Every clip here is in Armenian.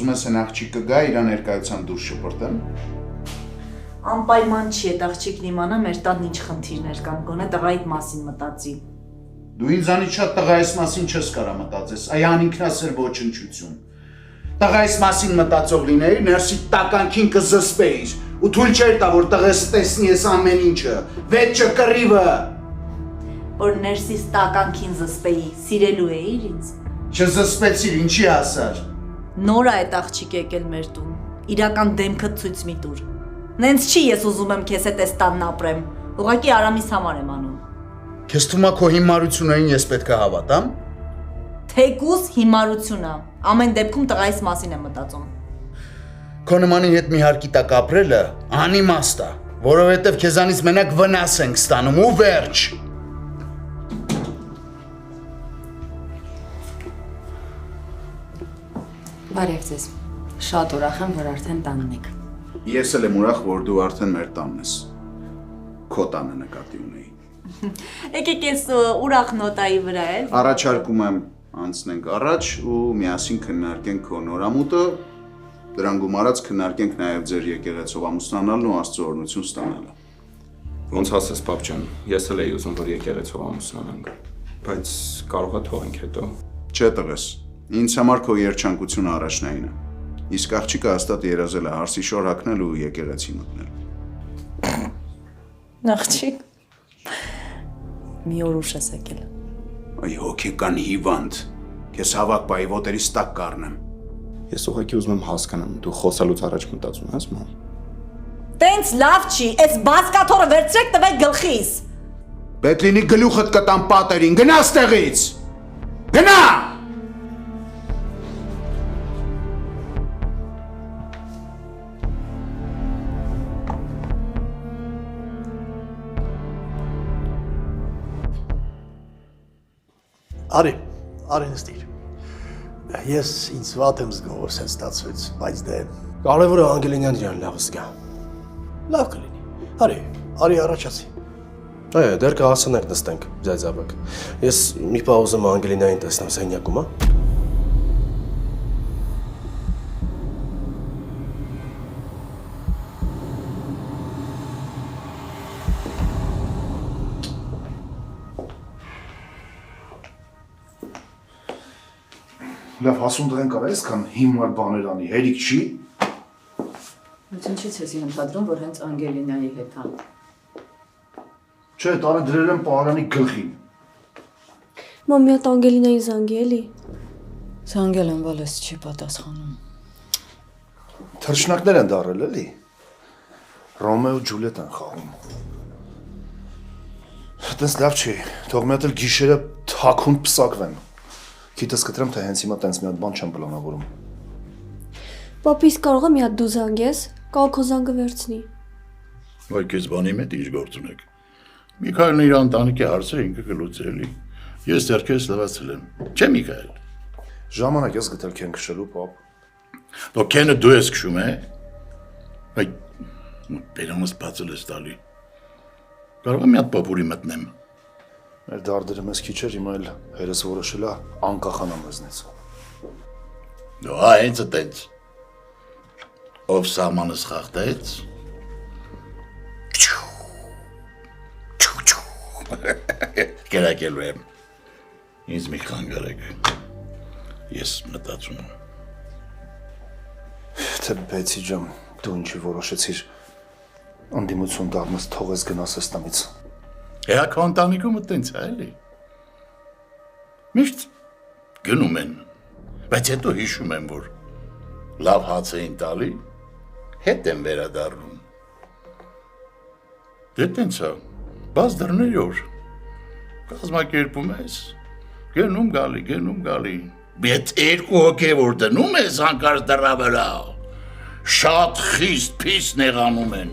ուզում ես են աղջիկ կգա իրան ներկայությամբ դուրս շպրտեմ։ Անպայման չի այդ աղջիկն իմանա մեր տան ինչ խնդիրներ կան, գոնե տղայիդ մասին մտածի։ Դու ինձանից շատ տղայիս մասին չես կարա մտածես, այ անինքնասեր ոչնչություն։ Տղայիս մասին մտածող լինեիր, ներսի տականքին կզսպեիր, ու թույլ չէր տա, որ տղես տեսնի ես ամեն ինչը, վեճը կռիվը։ Որ ներսիս տականքին զսպեի, սիրելու էիր ինձ։ Չզսպեցիր, ինչի ասար։ Նոր է այդ աղջիկ եկել մեր տուն, իրական դեմքդ ցույց մի տուր։ Նենց չի ես ուզում եմ քեզ հետ այս տանն ապրեմ, ուղղակի Արամիս համար եմ անում։ Քեզ թվում է քո հիմարություններին ես պետք է հավատամ։ Թեկուզ հիմարությունը, ամեն դեպքում տղայիս մասին եմ մտածում։ Քո նմանի հետ մի հարկի տակ ապրելը անիմաստ է, որովհետև քեզանից մենակ վնաս ենք ստանում ու վերջ։ Բարև ձեզ, շատ ուրախ եմ, որ արդեն տանն եք։ Ես էլ եմ ուրախ, որ դու արդեն մեր տանն ես, քո տանը նկատի ունեի։ Եկեք ես ուրախ նոտայի վրա էլ։ Առաջարկում եմ անցնենք առաջ ու միասին քննարկենք քո նորամուտը, դրան գումարած քննարկենք նաև ձեր եկեղեցով ամուսնանալն ու Աստծո օրհնություն ստանալը։ Ոնց ասես պապ ջան, ես էլ էի ուզում, որ եկեղեցով ամուսնանանք, բայց կարող է թողենք հետո։ Չէ տղես, ինձ համար քո երջանկությունը առաջնային է։ Իսկ աղջիկը հաստատ երազել է հարսի շոր հագնել ու եկեղեցի մտնել։ Աղջիկ։ Մի օր ուշ ես եկել։ Այ հոգեկան հիվանդ, քեզ հավաք բայի ոտերից տակ կառնեմ։ Ես ուղղակի ուզում եմ հասկանամ, դու խոսալուց առաջ մտածում ես, մամ։ Տենց լավ չի, այս բասկաթորը վերցրեք տվեք գլխիս։ Պետք լինի գլուխդ կտամ պատերին, գնա ստեղից։ Գնա։ Արի նստիր։ Ես ինձ վատ եմ զգում, որ սենց ստացվեց, բայց դե կարևորը Անգելինյան իրան լավ զգա։ Լավ կլինի։ Արի առաջացի։ Այո, դեռ կհասնենք նստենք, ձայձավակ։ Ես մի պահ ուզում եմ Անգելինային տեսնեմ սենյակում, հա։ Լավ, հասուն դրեն կարա այսքան հիմար բաներ անի, հերիք չի։ Բայց ինչից ես ենթադրում, որ հենց Անգելինայի հետ է։ Չէ, տանը դրել եմ պարանի գլխին։ Մամի հատ Անգելինային զանգի էլի։ Զանգել եմ, բայց չի պատասխանում։ Թռչնակներ են դարել էլի։ Ռոմեո ու Ջուլիետ են խաղում։ Տենց լավ չի, թող մի հատ էլ գիշերը թաքուն պսակվեն։ Քիթս կտրեմ, թե հենց հիմա տենց մի հատ բան չեմ պլանավորում։ Պապիս կարող է մի հատ դու զանգես, կալ քո զանգը վերցնի։ Ոայ քեզ բանի մետ իր գործ ունեք։ Միքայելն իր ընտանիքի հարցը ինքը կլուծելի։ Ես դեռ քեզ լվացել եմ։ Չէ Միքայել։ Ժամանակ ես գտել քեն քշելու, պապ։ Դու քենը դու ես քշում, է։ Այ բերամս բացել ես տալի։ Կարող եմ մի հատ պապուրի մտնեմ։ Մեր դարդերը մեզ քիչ էր, հիմա էլ հերս որոշել է անկախանա մեզնից։ Դու հենց այդպես։ Ով սահմանս խախտեց։ Կերակելու եմ։ Ինձ մի խանգարեք։ Ես մտածում եմ։ Թե Բեցի ջան, դու ինչի որոշեցիր անդիմություն դառնաս, թողես գնաս այս տնից։ Հա քո ընտանիքում տենց է էլի։ Միշտ գնում են, բայց հետո հիշում եմ, որ լավ հաց էին տալի, հետ են վերադառնում։ Դե տենց է, բաց դռների օր, կազմակերպում ես, գնում գալի, բայց երկու հոգևոր դնում ես հանկարծ դռա վրա, շատ խիստ փիս նեղանում են։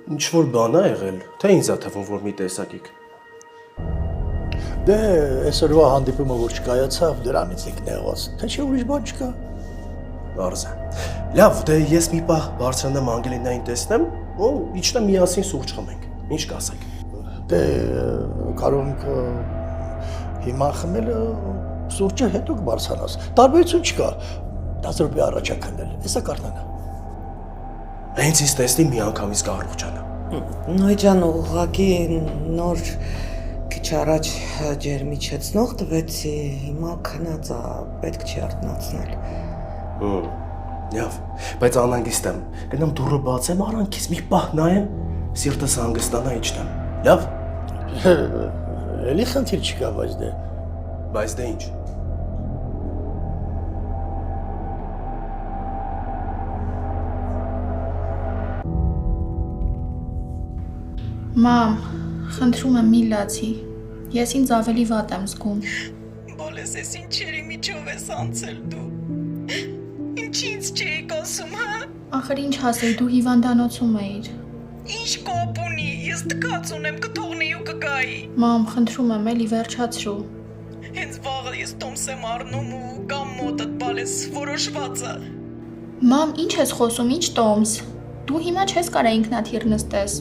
Ինչ որ բան է եղել, թե ինձ է թվում, որ մի տեսակիկ։ Դե այսօրվա հանդիպումը որ չկայացավ, դրանից եք նեղված, թե չէ ուրիշ բան չկա։ Բարձ է։ Լավ, դե ես մի պահ բարձրանամ Անգելինային տեսնեմ, ու իջնեմ միասին սուրճ խմենք։ Ինչ կասեք։ Դե կարող ենք հիմա խմելը սուրճը հետո կբարձրանաս։ Տարբերություն չկա։ 10 րոպե առաջ է քնել, հեսա կարնանա։ Հենց ինձ տեսնի մի անգամից կառողջանա։ Նոյ ջան, ուղղակի նոր քիչ առաջ ջերմիչեցնող տվեցի, հիմա քնած է, պետք չի արթնացնել։ Լավ, բայց անհանգիստ եմ։ Գնամ դուռը բացեմ, արանքից մի պահ նայեմ, սիրտս հանգստանա իջնեմ։ Լավ։ Էլի խնդիր չկա, Բայց դե ինչ։ Մամ, խնդրում եմ մի լացի, ես ինձ ավելի վատ եմ զգում։ Բոլես ես ինչերի միջով ես անցել դու։ Ինչից չեիք ասում, հա։ Ախր ինչ հասեի, դու հիվանդանոցում էիր։ Ինչ կապ ունի, ես տկած ունեմ, կթողնեի ու կգայի։ Մամ, խնդրում եմ, էլի վերջացրու։ Հենց վաղը ես տոմս եմ առնում ու կամ մոտդ բալես որոշվածը։ Մամ, ինչ ես խոսում, ինչ տոմս։ Դու հիմա չես կարա ինքնաթիռ նստես։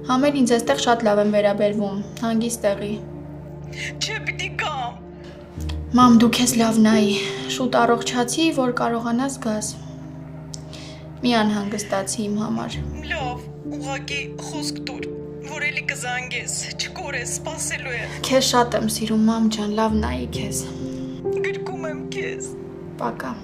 Համեր ինձ այստեղ շատ լավ եմ վերաբերվում, հանգիստ տեղի։ Չէ, պիտի գամ։ Մամ, դու քեզ լավ նայի, շուտ առողջացի, որ կարողանաս գաս։ Մի անհանգստացի իմ համար։ Լավ, ուղղակի խոսք տուր, որ էլի կզանգես, չկորես, սպասելու է։ Քեզ շատ եմ սիրում, մամ ջան, լավ նայի քեզ։ Գրկում եմ քեզ։ Պակա։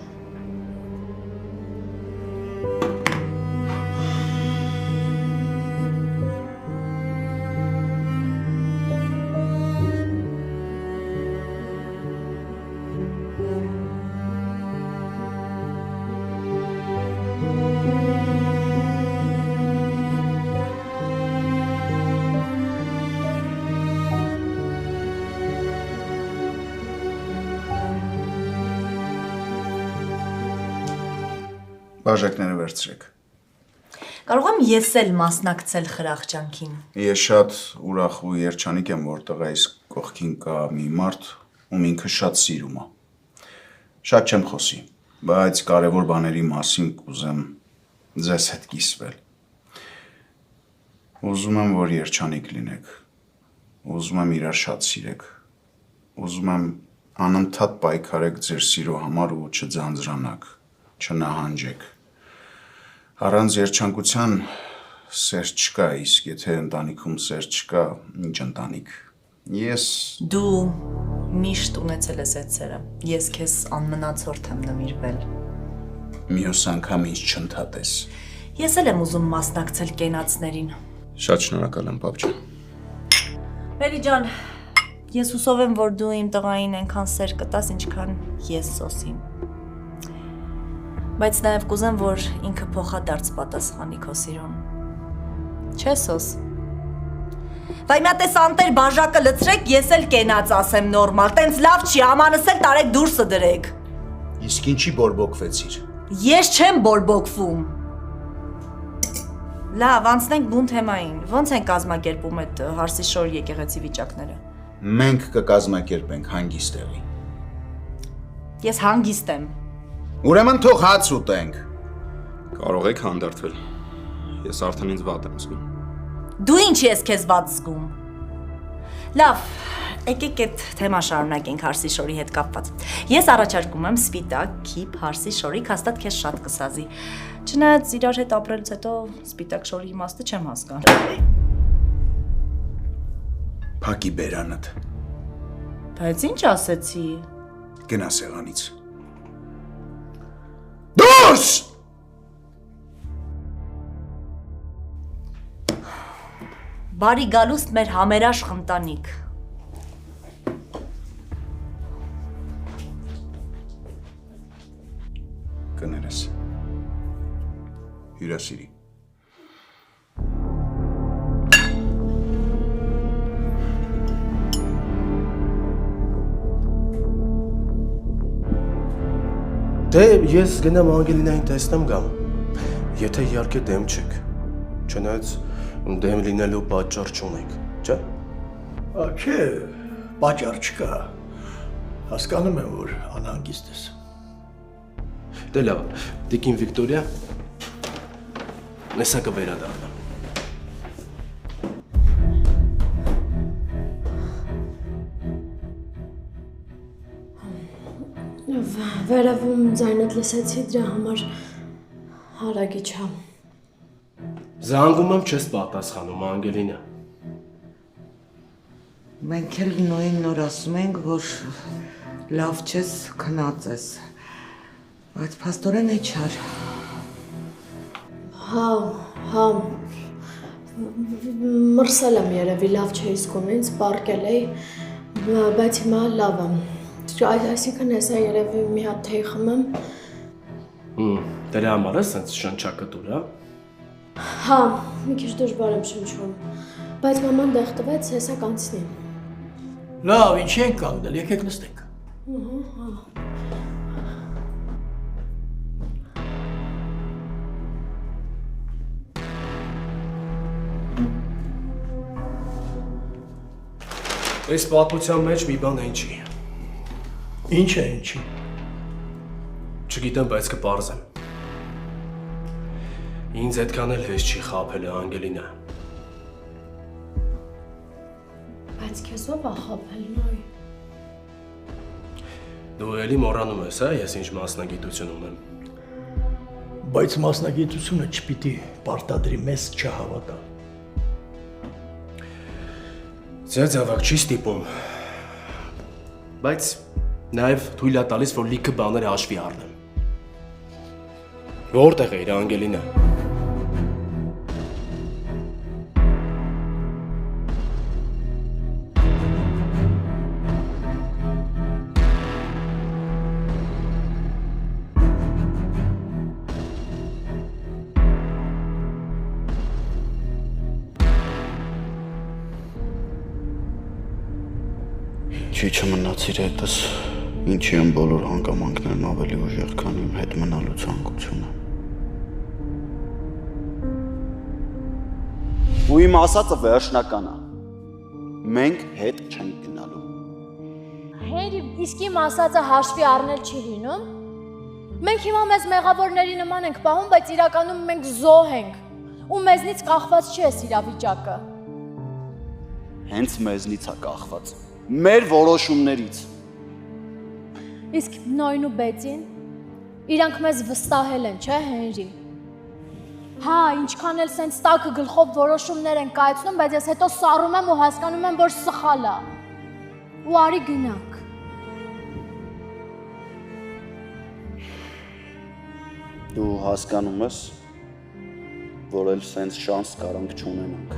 Բաժակները վերցրեք։ Կարող եմ ես էլ մասնակցել խրախճանքին։ Ես շատ ուրախ ու երջանիկ եմ, որ տղայիս կողքին կա մի մարդ, ում ինքը շատ սիրում է։ Շատ չեմ խոսի, բայց կարևոր բաների մասին կուզեմ ձեզ հետ կիսվել։ Ուզում եմ, որ երջանիկ լինեք։ Ուզում եմ իրար շատ սիրեք։ Ուզում եմ անընդհատ պայքարեք ձեր սիրո համար ու չձանձրանաք, չնահանջեք։ Առանց երջանկության սեր չկա, իսկ եթե ընտանիքում սեր չկա, ինչ ընտանիք։ Ես Դու միշտ ունեցել ես այդ սերը։ Ես քեզ անմնացորդ եմ նվիրվել։ մյուս անգամ ինձ չընդհատես։ Ես էլ եմ ուզում մասնակցել կենացներին։ Շատ շնորհակալ եմ, պապ ջան։ Մերի ջան, ես հուսով եմ, որ դու իմ տղային այնքան սեր կտաս, ինչքան ես Սոսին։ Բայց նաև կուզեմ, որ ինքը փոխադարձ պատասխանի քո սիրուն։ Չէ՞ Սոս։ Վայ մի հատ էս անտեր բաժակը լցրեք, ես էլ կենաց ասեմ նորմալ, տենց լավ չի, ամանս էլ տարեք դուրսը դրեք։ Իսկ ինչի բորբոքվեցիր։ Ես չեմ բորբոքվում։ Լավ, անցնենք բուն թեմային։ Ոնց են կազմակերպում այդ հարսիշոր եկեղեցի վիճակները։ Մենք կկազմակերպենք հանգիստ տեղի։ Ես հանգիստ եմ։ Ուրեմն թող հաց ուտենք։ Կարող եք հանդարտվել։ Ես արդեն ինձ վատ եմ զգում։ Դու ինչ ես քեզ վատ զգում։ Լավ, եկեք այդ թեմա շարունակենք հարսիշորի հետ կապված։ Ես առաջարկում եմ սպիտակ, քիփ հարսիշորիկ, հաստատ քեզ շատ կսազի։ Չնայած իրար հետ ապրելուց հետո սպիտակ շորի իմաստը չեմ հասկանում։ Փակի բերանդ։ Բայց ինչ ասեցի։ Գնա սեղանից։ Դուրս! Բարի գալուստ մեր համերաշխ ընտանիք։ Կներես։ Հյուրասիրի։ Դե ես գնամ Անգելինային տեսնեմ գամ։ Եթե իհարկե դեմ չեք։ Չնայած դեմ լինելու պատճառ չունենք, չէ՞։ Չէ, պատճառ չկա։ Հասկանում եմ, որ անհանգիստ ես։ Դե լավ, Տիկին Վիկտորիա, նեսա կվերադառնամ։ Վերևում ձայնդ լսեցի, դրա համար հարագի չամ։ Զանգում եմ չես պատասխանում, Անգելինա։ Մենք էլ նոր ասում ենք, որ լավ չես, քնած ես։ Բայց փաստորեն է չար։ Հա, մրսել եմ երևի, լավ չէի զգում ինձ, պարկել էի, բայց հիմա լավ եմ։ Այսինքն հեսա երևի մի հատ թեյ խմեմ։ Դրա համար է սենց շնչակտուր, հա։ Հա, մի քիչ դժվար եմ շնչում, բայց մաման դեղ տվեց, հեսա կանցնի։ Լավ, ինչի ենք կանգնել, եկեք նստենք։ Այս պատմության մեջ մի բան այն չի։ Ինչ է ինչի։ Չգիտեմ, բայց կպարզեմ։ Ինձ այդքան էլ հեշտ չի խաբելը, Անգելինա։ Բայց քեզ ով է խաբել, նոյ։ Դու էլի մոռանում ես, հա, ես ինչ մասնագիտություն ունեմ։ Բայց մասնագիտությունը չպիտի պարտադրի մեզ չհավատալ։ Ձեզ ավակ չի ստիպում։ Բայց նաև թույլ է տալիս, որ լիքը բաներ հաշվի առնեմ։ Որտեղ է իր Անգելինա։ Ինչի չմնացիր հետս, ինչի եմ բոլոր հանգամանքներն ավելի ուժեղ, քան իմ հետ մնալու ցանկությունը։ Ու իմ ասածը վերջնական է։ Մենք հետ չենք գնալու։ Հերի, իսկ իմ ասածը հաշվի առնել չի լինում։ Մենք հիմա մեզ մեղավորների նման ենք պահում, բայց իրականում մենք զոհ ենք։ Ու մեզնից կախված չի էս իրավիճակը։ Հենց մեզնից է կախված։ Մեր որոշումներից։ Իսկ Նոյն ու Բեցին, իրանք մեզ վստահել են, չէ, Հենրի։ Հա, ինչքան էլ սենց տակը գլխով որոշումներ են կայացնում, բայց ես հետո սառում եմ ու հասկանում եմ, որ սխալ է։ Ու արի գնանք։ Դու հասկանում ես, որ էլ սենց շանս կարանք չունենանք։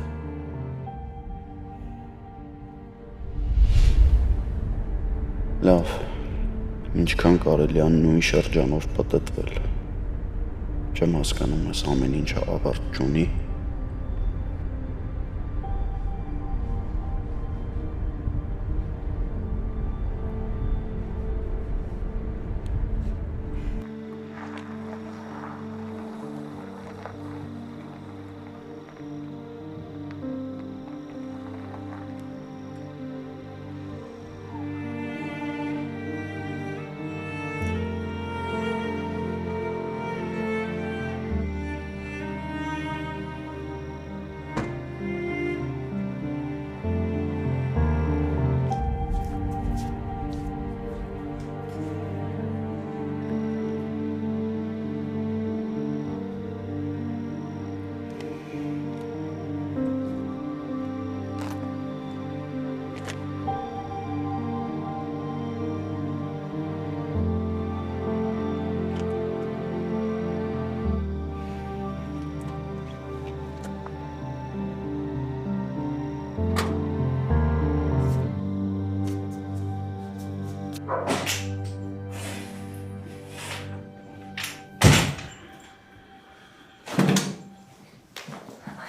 Լավ, ինչքան կարելի է նույն շրջանով պտտվել։ Չեմ հասկանում ես ամեն ինչը ավարտ չունի։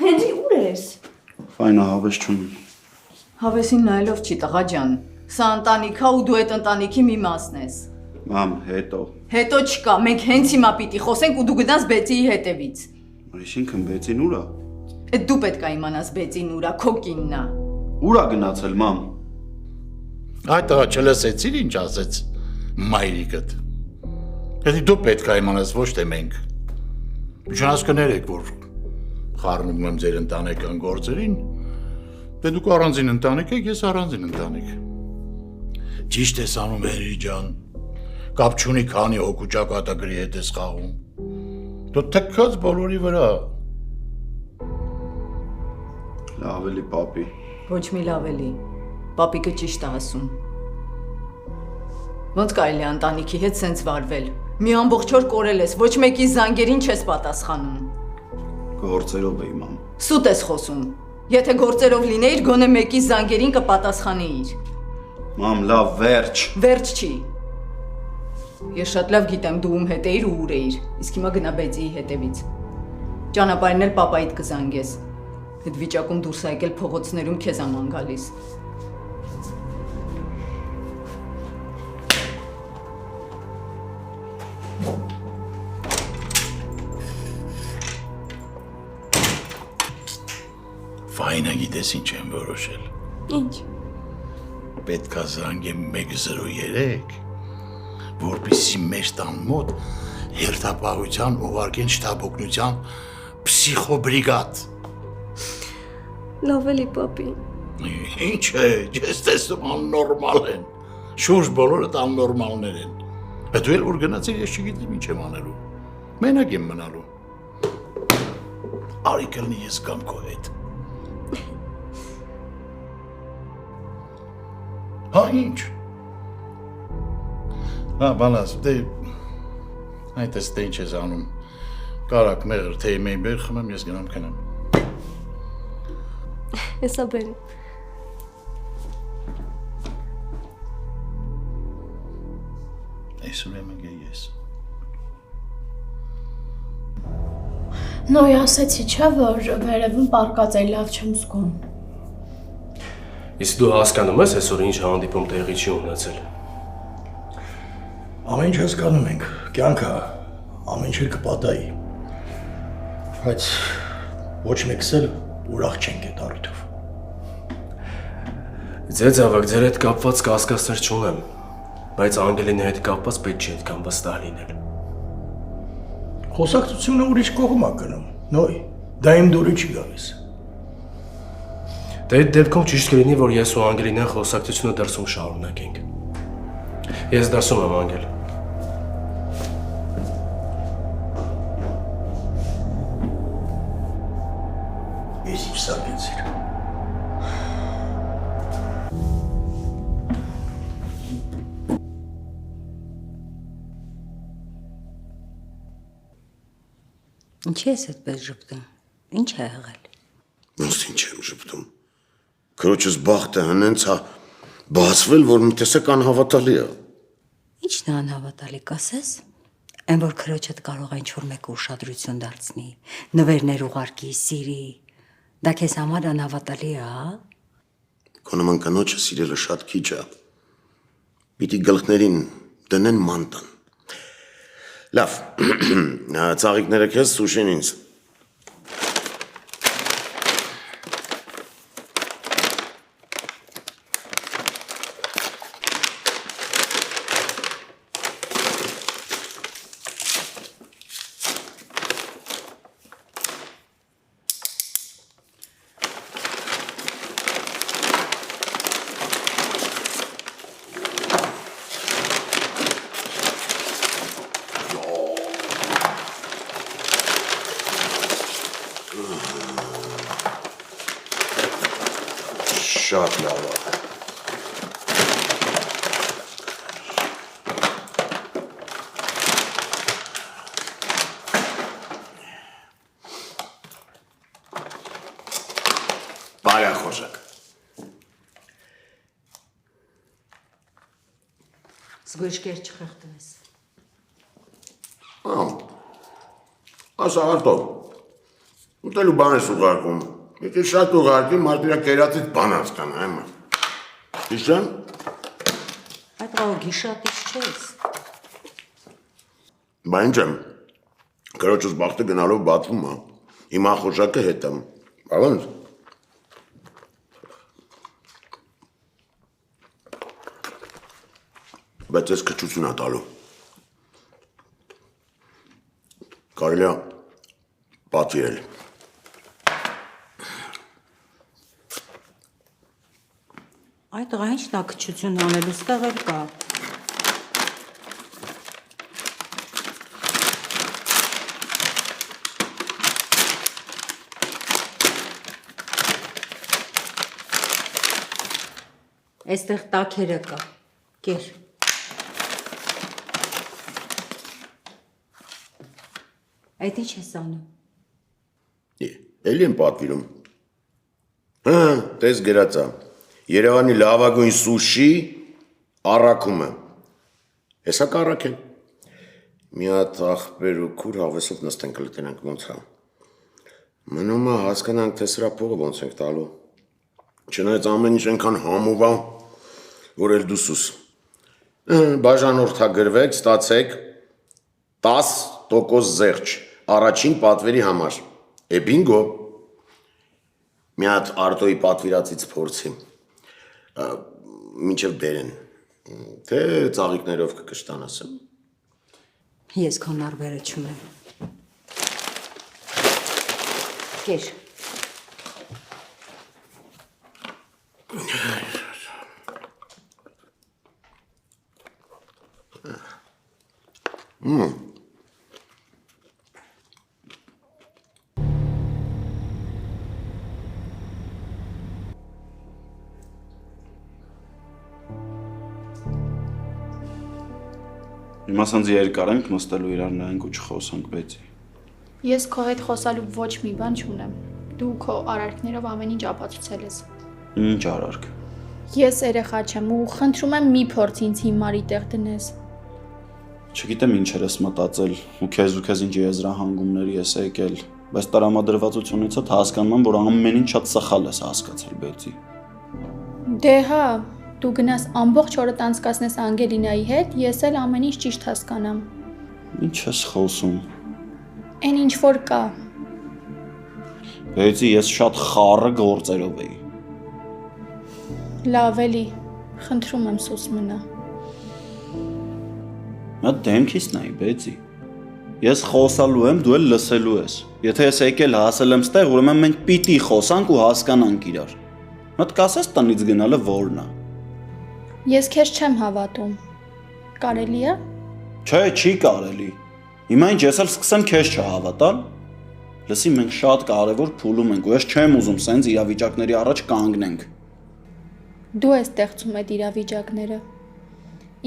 Հենրի, ուր ես։ Ֆայնա հավես չունեմ։ Հավեսին նայելով չի, տղա ջան։ Սա ընտանիք է ու դու այդ ընտանիքի մի մասն ես։ Մամ, հետո։ Հետո չկա, մենք հենց հիմա պիտի խոսենք ու դու գնաս Բեցիի հետևից։ Այսինքն Բեցին ուր է։ Այդ դու պետք է իմանաս Բեցին ուրա, քո կինն է։ Ուրա գնացել, մամ։ Այդ տղա չլսեցիր ինչ ասեց մայրիկդ։ Եթե դու պետք է իմանաս, ոչ թե մենք։ Միջանաց կներեք, որ խառնում եմ ձեր ընտանեկան գործերին, դե դուք առանձին ընտանիք եք, ես առանձին ընտանիք։ Ճիշտ ես անում Հենրի ջան, կապ չունի քանի հոգու ճակատագրի հետ ես խաղում։ Դու թքած բոլորի վրա։ Լավ էլի, պապի։ Ոչ մի լավ էլի։ Պապիկը ճիշտ է ասում։ Ոնց կարելի է ընտանիքի հետ սենց վարվել։ Մի ամբողջ օր կորել ես, ոչ մեկի զանգերին չես պատասխանում։ Գործերով էի, մամ։ Սուտ ես խոսում։ Եթե գործերով լինեիր, գոնե մեկի զանգերին կպատասխանեիր։ Մամ, լավ, վերջ։ Վերջ չի։ Ես շատ լավ գիտեմ դու ում հետ էիր ու ուր էիր, իսկ հիմա գնա Բեցիի հետևից։ Ճանապարհին էլ պապայիդ կզանգես։ Այդ վիճակում դուրս եկել փողոցներում քեզ աման գալիս։ Վայնը գիտես ինչ եմ որոշել։ Ինչ։ Պետքա զանգեմ 103, որպեսզի մեր տան մոտ հերթապահության ուղարկեն շտաբօգնության փսիխոբրիգադ։ Լավ էլի պապի։ Ինչ է, ես տեսնում աննորմալ են։ Շուրջ բոլորդ աննորմալներ են։ Դու էլ որ գնացիր, ես չգիտեմ ինչ եմ անելու։ Մենակ եմ մնալու։ Արի կլինի ես կամ քո հետ։ Հա ինչ։ Հա բանաս, դե այդպես դե ինչ ես անում։ Կարակ մեղր թեյ մեյ բեր խմեմ, ես գնամ քնեմ։ Հեսա բերեմ։ Այսօր եմ գե ես։ Նոյ ասեցի չէ, որ վերևում պարկած է, լավ չեմ զգում։ Իսկ դու հասկանում ես այսօր ինչ հանդիպում տեղի չի ունեցել։ Ամեն ինչ հասկանում ենք, կյանքը ամեն ինչ կպատայի։ Բայց ոչ մեկս էլ ուրախ չենք այդ առիթով։ Ձեզ ավակ ձեր հետ կապված կասկածներ չունեմ, բայց Անգելինի հետ կապված պետք չի այդքան վստահ լինել։ Խոսակցությունը ուրիշ կողմ է գնում, նոյ, դա իմ դուրի չի գալիս։ Դե այդ դեպքում ճիշտ կլինի, որ ես ու Անգելինան խոսակցությունը դրսում շարունակենք։ Ես դասում եմ Անգել։ Ես ինչ սակեցիր։ Ինչի ես այդպես ժպտում։ Ինչ է եղել։ Ոնց ինչ եմ ժպտում։ Քրոջս բախտը հենց հա բացվել, որ մի տեսակ անհավատալի է։ Ինչն է անհավատալի, կասես։ Այն որ քրոջդ կարող է ինչ-որ մեկը ուշադրություն դարձնի, նվերներ ուղարկի, սիրի։ Դա քեզ համար անհավատալի է, հա։ Քո նման կնոջը սիրելը շատ քիչ է։ Պիտի գլխներին դնեն մանտան։ Լավ, ծաղիկները քեզ, սուշին ինձ։ Շատ լավ է։ Բարյա խոժակ։ Զգոյշկեր չխեղդվես։ Ասա արտով, ուտելու բան ես ուղարկում, եթե շատ ուղարկի, մարդիրա կերացից բան հասկան, այմա։ Իշան։ Այդ գաղ գիշատից չես։ Բա ինչ եմ, կրոջս բախտը գնալով բատվում է, հիմա խոշակը հետ եմ, Բավան։ Բայց ես քչություն ա տալու։ Կարելի է պատվիրել։ Այդ տղա ի՞նչն է քչություն անելու, ստեղ էլ կա։ Այստեղ տաքերը կա։ Կեր։ Այդ ի՞նչ ես անում։ Էլի եմ պատվիրում։ Հա, տես գրածա։ Երևանի լավագույն սուշի առաքումը։ Հեսա կառաքեն։ Մի հատ ախպեր ու քուր հավեսով նստենք կլտենանք ոնց հա։ Մնում է հասկանանք, թե սրա փողը ոնց ենք տալու։ Չնայած ամեն ինչ այնքան համով է, որ էլ դուսուս։ Բաժանորդագրվեք, ստացեք 10% զեղչ առաջին պատվերի համար։ Բինգո։ Մի հատ Արտոյի պատվիրածից փորձի։ Մինչև բերեն, թե ծաղիկներով կկշտանաս։ Ես քո նարբերը չունեմ։ Կեր։ Հիմա ասենց երկար ենք նստելու իրար նայենք ու չխոսանք բեցի։ Ես քո հետ խոսալու ոչ մի բան չունեմ։ Դու քո արարքներով ամեն ինչ ապացուցել ես։ Ինչ արարք։ Ես երեխա չեմ ու խնդրում եմ մի փորձ ինձ հիմարի տեղ դնես։ Չգիտեմ ինչեր ես մտածել ու քեզ ինչ եզրահանգումների ես եկել, բայց տրամադրվածությունից հետ հասկանում եմ, որ ամեն ինչ շատ սխալ ես հասկացել բեցի։ Դե հա, դու գնաս ամբողջ օրը տանցկացնես Անգելինայի հետ, ես էլ ամեն ինչ ճիշտ հասկանամ։ Ինչ ես խոսում։ Էն ինչ որ կա։ Բեցի ես շատ խառը գործերով էի։ Լավ էլի, խնդրում եմ սուս մնա։ Նա դեմքից նայ բեցի։ Ես խոսալու եմ, դու էլ լսելու ես։ Եթե ես եկել հասել եմ ստեղ, ուրեմն մենք պիտի խոսանք ու հասկանանք իրար։ Մտ կասես տնից գնալը որն է։ Ես քեզ չեմ հավատում։ Կարելի է։ Չէ, չի կարելի։ Հիմա ինչ ես էլ սկսեմ քեզ չհավատալ։ Լսի, մենք շատ կարևոր փուլում ենք ու ես չեմ ուզում սենց իրավիճակների առաջ կանգնենք։ Դու ես ստեղծում այդ իրավիճակները։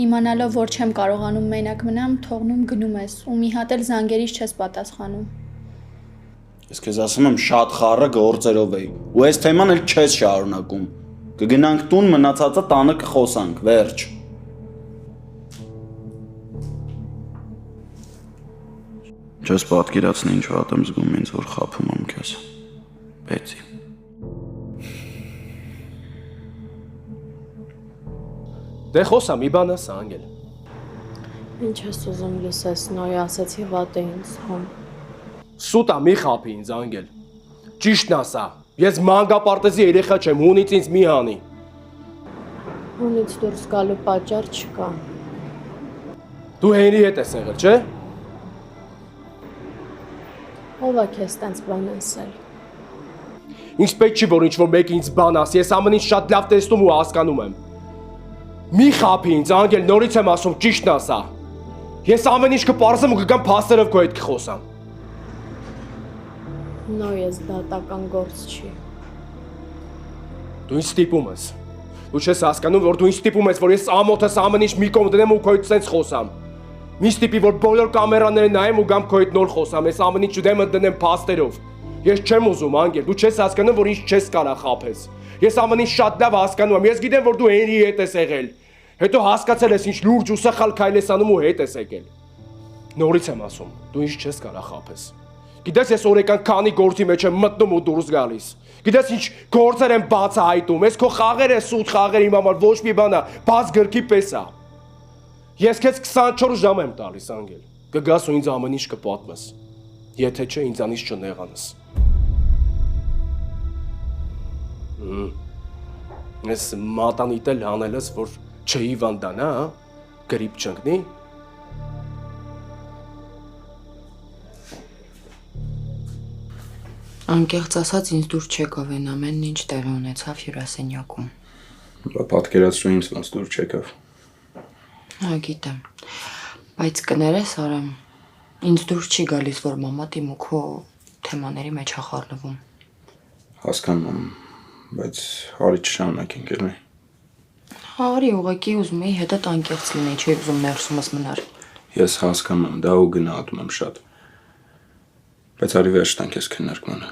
Իմանալով, որ չեմ կարողանում մենակ մնամ, թողնում գնում ես ու մի հատ էլ զանգերից չես պատասխանում։ Ես քեզ ասում եմ շատ խառը գործերով էի ու այս թեման էլ չես շարունակում։ Կգնանք տուն, մնացածը տանը կխոսանք, վերջ։ Չես պատկերացնի ինչ վատ եմ զգում ինձ, որ խաբում եմ քեզ։ Բեցի։ Դե խոսա մի բան ասա, Անգել։ Ինչ ես ուզում լսես, նոյ ասեցի վատ է ինձ հոմ։ Սուտա մի խափի ինձ, Անգել։ Ճիշտն ասա, ես մանկապարտեզի երեխա չեմ, հունից ինձ մի հանի։ Հունից դուրս գալու պատճառ չկա։ Դու Հենրի հետ ես եղել, չէ՞։ Ո՞վ է քեզ տենց բան ասել։ Ինչ պետք չի, որ ինչ-որ մեկը ինձ բան ասի, ես ամեն ինչ շատ լավ տեսնում ու հասկանում եմ։ Մի խափի ինձ, Անգել, նորից եմ ասում, ճիշտն ասա։ Ես ամեն ինչ կպարզեմ ու կգամ փաստերով քո հետ կխոսամ։ Նոյ ես դատական գործ չի։ Դու ինձ ստիպում ես։ Դու չես հասկանում, որ դու ինձ ստիպում ես, որ ես ամոթս ամեն ինչ մի կողմ դնեմ ու քո հետ սենց խոսամ։ Մի ստիպի, որ բոլոր կամերաները նայեմ ու գամ քո հետ նոր խոսամ, ես ամեն ինչ դեմ դնեմ փաստերով։ Ես չեմ ուզում, Անգել, դու չես հասկանում, որ ինչ չես կարա խափես։ Ես ամեն ինչ շատ լավ հասկանում եմ։ Ես գիտեմ, որ դու Հենրիի հետ ես եղել։ Հետո հասկացել ես ինչ լուրջ ու սխալ քայլ ես անում ու հետ ես եկել։ Նորից եմ ասում, դու ինչ չես կարա խափես։ Գիտես ես օրեկան քանի գործի մեջ եմ մտնում ու դուրս գալիս։ Գիտես ինչ գործեր եմ բացահայտում, ես քո խաղերը սուտ խաղեր իմ համար ոչ մի բան է, բաց գրքի պես է։ Ես քեզ 24 ժամ եմ տալիս, Անգել։ Կգաս ու ինձ ամեն ինչ կպատմես։ Եթե չէ, ինձանից չնեղանաս։ Ես մատանիտ էլ հանելս, որ չհիվանդանա, հա, գրիպ չընկնի։ Անկեղծ ասած ինձ դուր չեկավ են ամենն ինչ տեղի ունեցավ հյուրասենյակում։ Պատկերացրու ինձ ոնց դուր չեկավ։ Հա, գիտեմ։ Բայց կներես, Արամ, ինձ դուր չի գալիս, որ մամա Տիմոքո թեմաների մեջ է խառնվում։ Հասկանում եմ, բայց հարի չշարունակենք էլի։ Հարի ուղղակի ուզում էի հետդ անկեղծ լինեի, չէի ուզում ներսումս մնար։ Ես հասկանում եմ, դա ու գնահատում եմ շատ։ Բայց արի վերջ տանք ես քննարկմանը։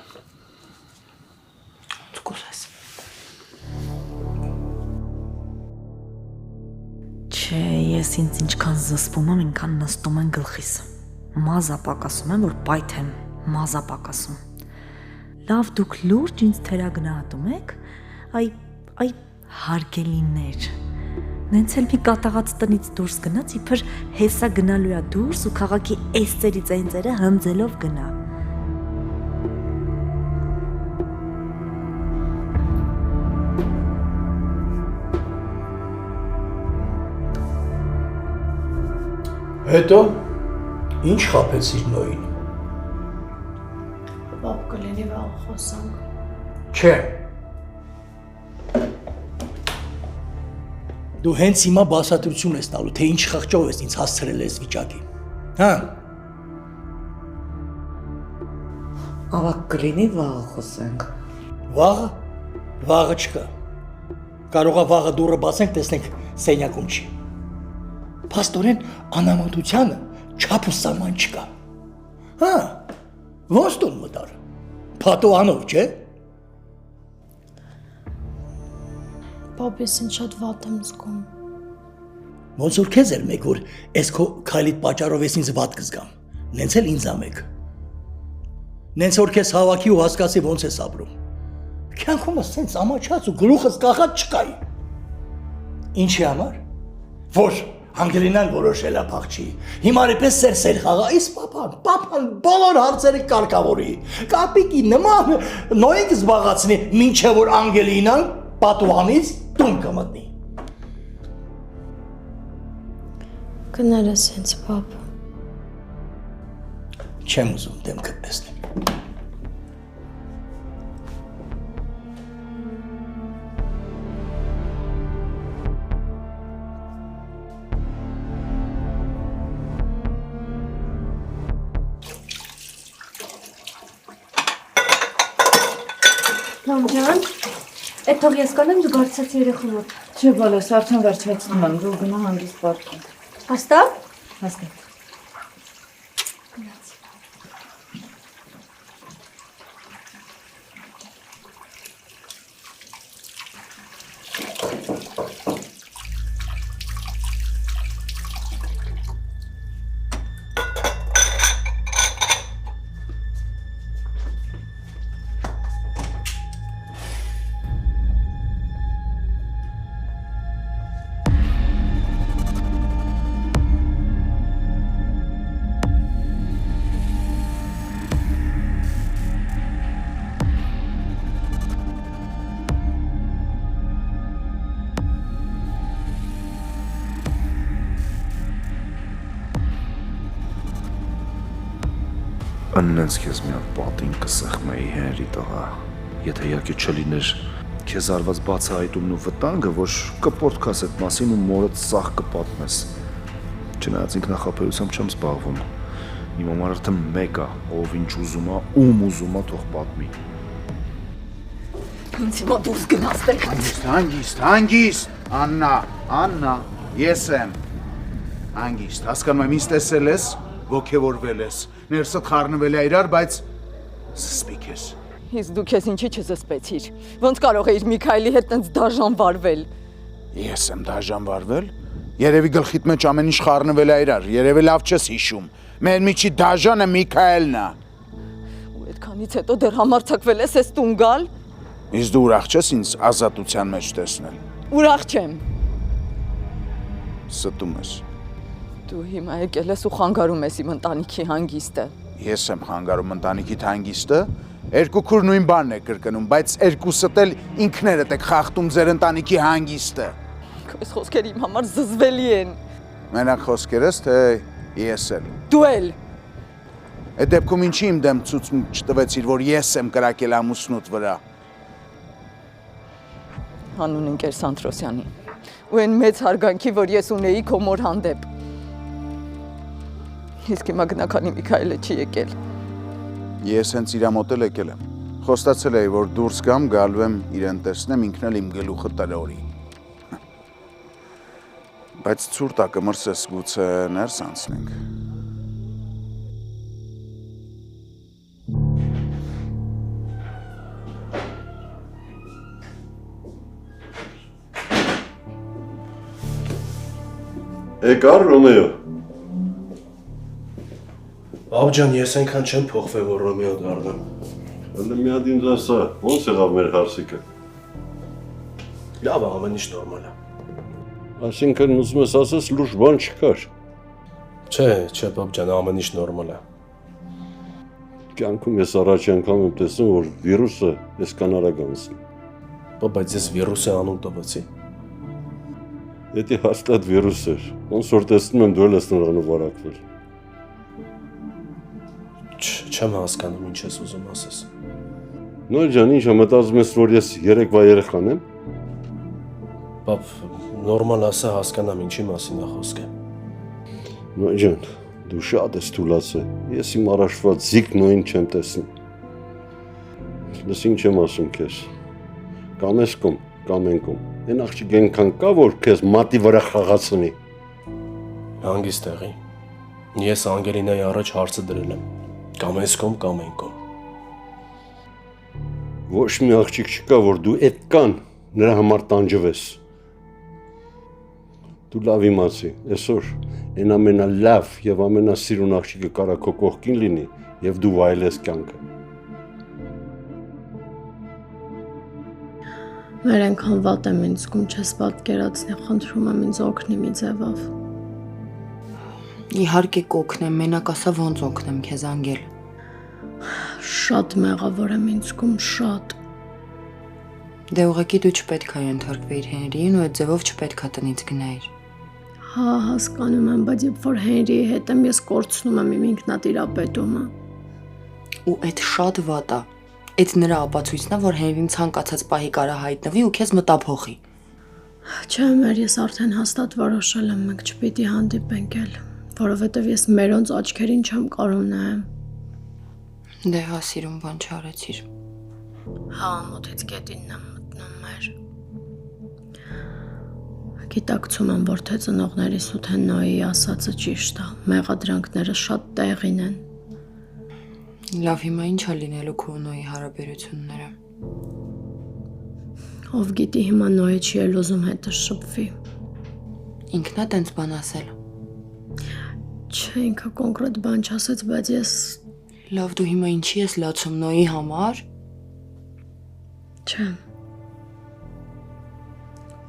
Կուզես։ Չէ, ես ինձ ինչքան զսպում եմ, ինքան նստում են գլխիս։ Մազա պակասում եմ, որ պայթ եմ, մազա պակասում։ Լավ դուք լուրջ ինձ թերագնահատում եք, այ հարգելիներ։ Նենց էլ մի կատաղած տնից դուրս գնաց, իբր հեսա գնալու է դուրս ու քաղաքի էս ծերից այն ծերը հնձելով գնա։ Հետո ինչ խաբեցիր նոյին։ Պապ կլինի վաղ խոսանք։ Չէ։ Դու հենց հիմա բացատրություն ես տալու, թե ինչ խղճով ես ինձ հասցրել ես վիճակին։ Հա։ Ավակ կլինի վաղը խոսենք։ Վաղը։ Վաղը չկա։ Կարող է վաղը դուռը բացենք, տեսնենք սենյակում չի։ Փաստորեն անամոթությանը չափ ու սահման չկա։ Հա։ Ոնց տուն մտար։ Փաթոհանով, չէ։ Պապ, ես ինձ շատ վատ եմ զգում։ Ոնց որ քեզ էլ մեկ որ էս քո քայլիդ պատճառով ես ինձ վատ կզգամ։ Նենց էլ ինձ ամեկ։ Նենց որ քեզ հավաքի ու հասկացի ոնց ես ապրում։ Կյանքումս սենց ամաչած ու գլուխս կախած չկայի։ Ինչի համար։ Որ Անգելինան որոշել է փախչի։ Հիմա պես սեր խաղա, իսկ պապան բոլոր հարցերը կարգավորի։ Կապիկի նման նոյիկ զբաղացնի, մինչև որ Անգելինան պատուհանից տուն կմտնի։ Կներես ինձ, պապ։ Չեմ ուզում դեմքդ տեսնել։ Լամջան, այդ թող ես կանեմ դու բարձած երեխունոտ։ Չէ, բալես, արդեն վերջացնում եմ, դու գնա հանգիստ պարկին։ Հաստատ։ Հաստատ։ Աննենց քեզ մի հատ պատին կսեղմեի Հենրի տղա, եթե իհարկե չլիներ քեզ արված բացահայտումն ու վտանգը, որ կպորտ քաս այդ մասին ու մորդ սաղ կպատմես։ Չնայած ինքնախապեյությամբ չեմ զբաղվում։ Իմ համար արդեն մեկ է, ով ինչ ուզում է, ում ուզում է թող պատմի։ Ինձ հիմա դուրս գնացեք։ Հանգիստ, Աննա, ես եմ։ Հանգիստ, հասկանում եմ, ինձ տեսել ես, ոգևորվել ես, ներսդ խառնվել է իրար, բայց զսպիկ ես։ Իսկ դու քեզ ինչի չզսպեցիր։ Ոնց կարող էիր Միքայելի հետ տենց դաժան վարվել։ Ես եմ դաժան վարվել։ Երևի գլխիդ մեջ ամեն ինչ խառնվել է իրար, երևի լավ չես հիշում։ Մեր միջի դաժանը Միքայելն է։ Ու այդքանից հետո դեռ համարձակվել ես տուն գալ։ Իսկ դու ուրախ չես ինձ ազատության մեջ տեսնել։ Ուրախ չեմ։ Ստում ես։ Դու հիմա եկել ես ու խանգարում ես իմ ընտանիքի հանգիստը։ Ես եմ խանգարում ընտանիքիդ հանգիստը, Երկու քուր նույն բանն է կրկնում, բայց երկուսդ էլ ինքներդ եք խախտում ձեր ընտանիքի հանգիստը։ Քո խոսքերը իմ համար զզվելի են։ Մենակ խոսքերս, թե ես էլ։ Դու էլ։ Այդ դեպքում ինչի իմ դեմ ցուցմունք չտվեցիր, որ ես եմ կրակել ամուսնուդ վրա։ Հանուն ընկեր Սանտրոսյանի։ Ու այն մեծ հարգանքի, որ ես ունեի քո մոր հանդեպ։ Իսկ հիմա գնականի Միքայելը չի եկել։ Ես հենց իրա մոտ էլ եկել եմ։ Խոստացել էի, որ դուրս գամ, գալու եմ իրեն տեսնեմ, ինքն էլ իմ գլուխը տրորի։ Բայց ցուրտ է կմրսես, գուցե ներս անցնենք։ Եկար Ռոմեո։ Աբջան, ես այնքան չեմ փոխվել, որ Ռոմեո դառնամ։ Հələ մի հատ ինձ ասա, ոնց եղավ մեր հարսիկը։ Լավ է, ամեն ինչ նորմալ է։ Այսինքն ուզում ես ասես լուրջ բան չկար։ Չէ, բաբջան, ամեն ինչ նորմալ է։ Կյանքում ես առաջ անգամ եմ տեսնում, որ վիրուսը այսքան արագ անցնի։ Բայց ես վիրուսի անուն տվեցի։ Եթե հաստատ վիրուս էր, ոնց որ տեսնում եմ դու ես նրանով վարակվել։ Չեմ հասկանում ինչ ես ուզում ասես։ Նոր ջան, ինչ մտածում ես, որ ես երեկվա երեխան եմ։ Բաբ, նորմալ ասա հասկանամ ինչի մասին է խոսքը։ Նոր ջան, դու շատ ես թուլացել։ Ես իմ առաջվա ձիգ նույն չեմ տեսնում։ Լսի ինչ եմ ասում քեզ։ Կամ ես կոմ, կամ են կոմ։ Այն աղջիկ այնքան կա, որ քեզ մատի վրա խաղացնի։ Հանգիստ եղի։ Ես Անգելինայի առաջ հարցը դրել եմ։ Կամ ես կոմ, կամ են կոմ։ Ոչ մի աղջիկ չկա, որ դու այդքան նրա համար տանջվես։ Դու լավ իմացի, այսօր այն ամենալավ եւ ամենասիրուն աղջիկը կարա քո կողքին լինի եւ դու վայելես կյանքը։ Մեր այնքան վատ եմ ինձ զգում, չես պատկերացնի, խնդրում եմ ինձ օգնի մի ձևով։ Իհարկե կօգնեմ, մենակ ասա ոնց օգնեմ քեզ Անգել։ Շատ մեղավոր եմ ինձ զգում, շատ։ Դե ուղղակի դու չպետք է ենթարկվեիր Հենրիին ու այդ ձևով չպետք է տնից գնայիր։ Հա, հասկանում եմ, բայց երբ որ Հենրիի հետ եմ, ես կորցնում եմ իմ ինքնատիրապետումը։ Ու այդ շատ վատ է։ Այդ նրա ապացույցն է, որ Հենրին ցանկացած պահի կարա հայտնվի ու քեզ մտափոխի։ Չէ, մեր ես արդեն հաստատ որոշել եմ, մենք չպիտի հանդիպենք էլ, որովհետև ես մերոնց աչքերին չեմ կարող նայեմ։ Դե հա, սիրուն բան չարեցիր։ Հա, մոտից գետինն եմ մտնում մեր։ Գիտակցում եմ, որ թե ծնողներիս ու թե Նոյի ասածը ճիշտ է, մեղադրանքները շատ տեղին են։ Լավ, հիմա ինչ է լինելու քո Նոյի հարաբերությունները։ Ով գիտի հիմա Նոյը չի էլ ուզում հետը շփվի։ Ինքն է տենց բան ասել։ Չէ, ինքը կոնկրետ բան չասեց, բայց ես… Լավ, դու հիմա ինչի ես լացում Նոյի համար։ Չէ։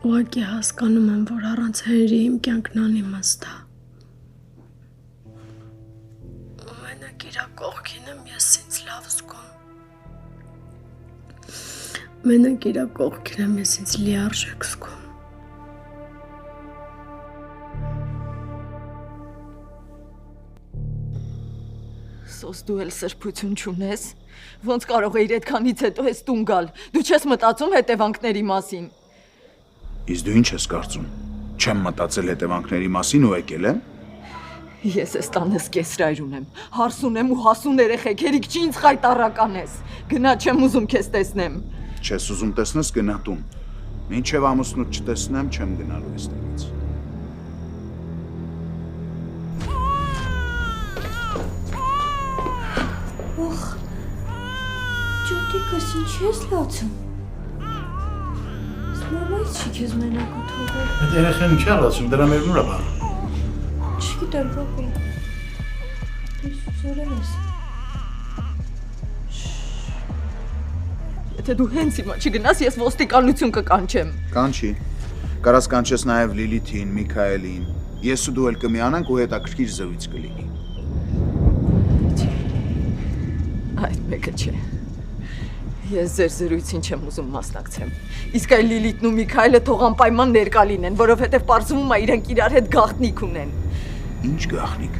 Ուղղակի հասկանում եմ, որ առանց Հենրի իմ կյանքն անիմաստ է։ Մենակ իրա կողքին եմ ես ինձ լավ զգում։ Մենակ իրա կողքին եմ ես ինձ լիարժեք զգում։ Սոս դու էլ սրբություն չունես։ Ոնց կարող էիր այդքանից հետո ես տուն գալ։ Դու չես մտածում հետևանքների մասին։ Իսկ դու ինչ ես կարծում։ Չեմ մտածել հետևանքների մասին ու եկել եմ։ Ես ես տանես կեսրայր ունեմ։ Հարս ունեմ ու հասուն երեխեք, երիք չի ինձ խայտարական ես։ Գնա չեմ ուզում քեզ տեսնեմ։ Չես ուզում տեսնես գնա տուն։ Մինչև ամուսնուդ չտեսնեմ, չեմ գնալու այստեղից։ Ոխ, ջոտիկս ինչ ես լացում։ Մամայից չի քեզ մենակ ու թողել։ Այդ երեխեն չի լացում, դրա մեր նուրա բան։ Չգիտեմ, պապի։ Դու զորել ես։ Եթե դու հենց հիմա չգնաս, ես ոստիկանություն կկանչեմ։ Կանչի։ Կարաս կանչես նաև Լիլիթին, Միքայելին։ Ես ու դու էլ կմիանանք ու հետաքրքիր զրույց կլինի։ Այդ մեկը չէ։ Ես ձեր զրույցին չեմ ուզում մասնակցեմ։ Իսկ այ Լիլիթն ու Միքայելը թող անպայման ներկա լինեն, որովհետև պարզվում է իրենք իրար հետ գաղտնիք ունեն։ Ինչ գաղտնիք։